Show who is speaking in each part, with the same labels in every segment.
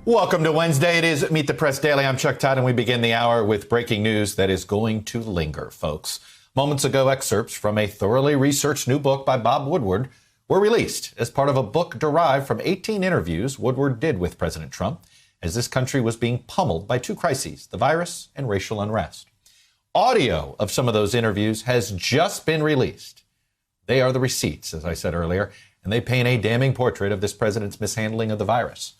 Speaker 1: Welcome to Wednesday. It is Meet the Press Daily. I'm Chuck Todd, and we begin the hour with breaking news that is going to linger, folks. Moments ago, excerpts from a thoroughly researched new book by Bob Woodward were released as part of a book derived from 18 interviews Woodward did with President Trump as this country was being pummeled by two crises, the virus and racial unrest. Audio of some of those interviews has just been released. They are the receipts, as I said earlier, and they paint a damning portrait of this president's mishandling of the virus.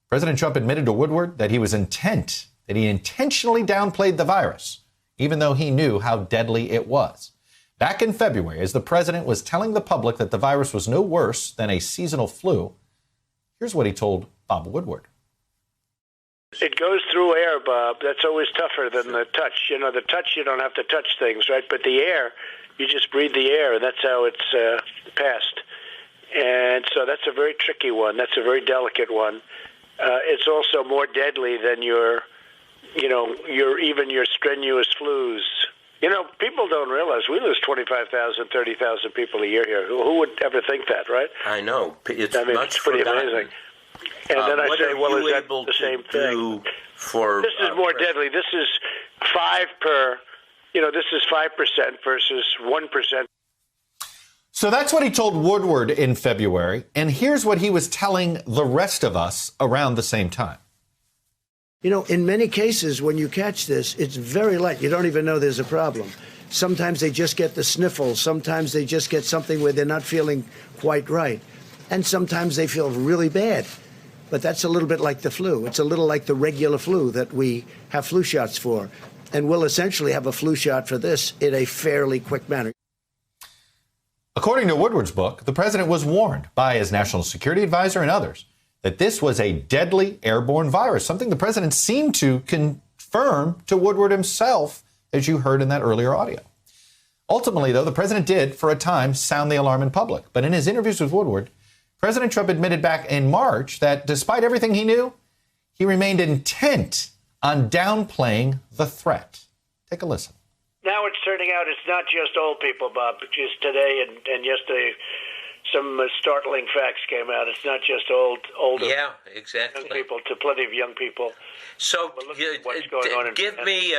Speaker 1: President Trump admitted to Woodward that he intentionally downplayed the virus, even though he knew how deadly it was. Back in February, as the president was telling the public that the virus was no worse than a seasonal flu, here's what he told Bob Woodward.
Speaker 2: It goes through air, Bob. That's always tougher than the touch. You know, the touch, you don't have to touch things, right? But the air, you just breathe the air, and that's how it's passed. And so that's a very tricky one. That's a very delicate one. It's also more deadly than your strenuous flus. You know, people don't realize we lose 25,000, 30,000 people a year here. Who would ever think that, right?
Speaker 3: I know. It's
Speaker 2: it's pretty amazing. And then I say, well, is that the same thing? This is more deadly. This is 5% versus 1%.
Speaker 1: So that's what he told Woodward in February, and here's what he was telling the rest of us around the same time.
Speaker 4: You know, in many cases, when you catch this, it's very light. You don't even know there's a problem. Sometimes they just get the sniffles. Sometimes they just get something where they're not feeling quite right. And sometimes they feel really bad. But that's a little bit like the flu. It's a little like the regular flu that we have flu shots for. And we'll essentially have a flu shot for this in a fairly quick manner.
Speaker 1: According to Woodward's book, the president was warned by his national security advisor and others that this was a deadly airborne virus, something the president seemed to confirm to Woodward himself, as you heard in that earlier audio. Ultimately, though, the president did, for a time, sound the alarm in public. But in his interviews with Woodward, President Trump admitted back in March that despite everything he knew, he remained intent on downplaying the threat. Take a listen.
Speaker 2: Now it's turning out it's not just old people, Bob. Just today and yesterday, some startling facts came out. It's not just older
Speaker 3: young people,
Speaker 2: to plenty of young people.
Speaker 3: So
Speaker 2: what's going on
Speaker 3: give me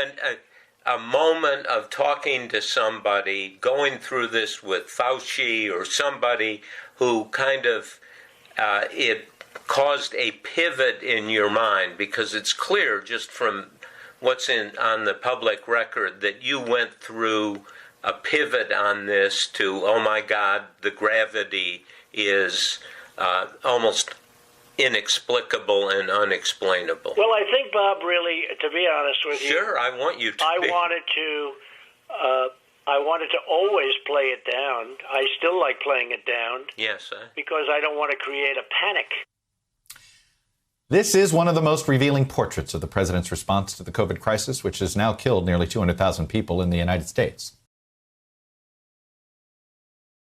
Speaker 3: a moment of talking to somebody, going through this with Fauci or somebody who kind of it caused a pivot in your mind, because it's clear just from what's on the public record that you went through a pivot on this to, oh my God, the gravity is almost inexplicable and unexplainable.
Speaker 2: Well, I think, Bob, really, to be honest with you,
Speaker 3: sure, I want you to.
Speaker 2: I wanted to always play it down. I still like playing it down.
Speaker 3: Yes,
Speaker 2: because I don't want to create a panic.
Speaker 1: This is one of the most revealing portraits of the president's response to the COVID crisis, which has now killed nearly 200,000 people in the United States.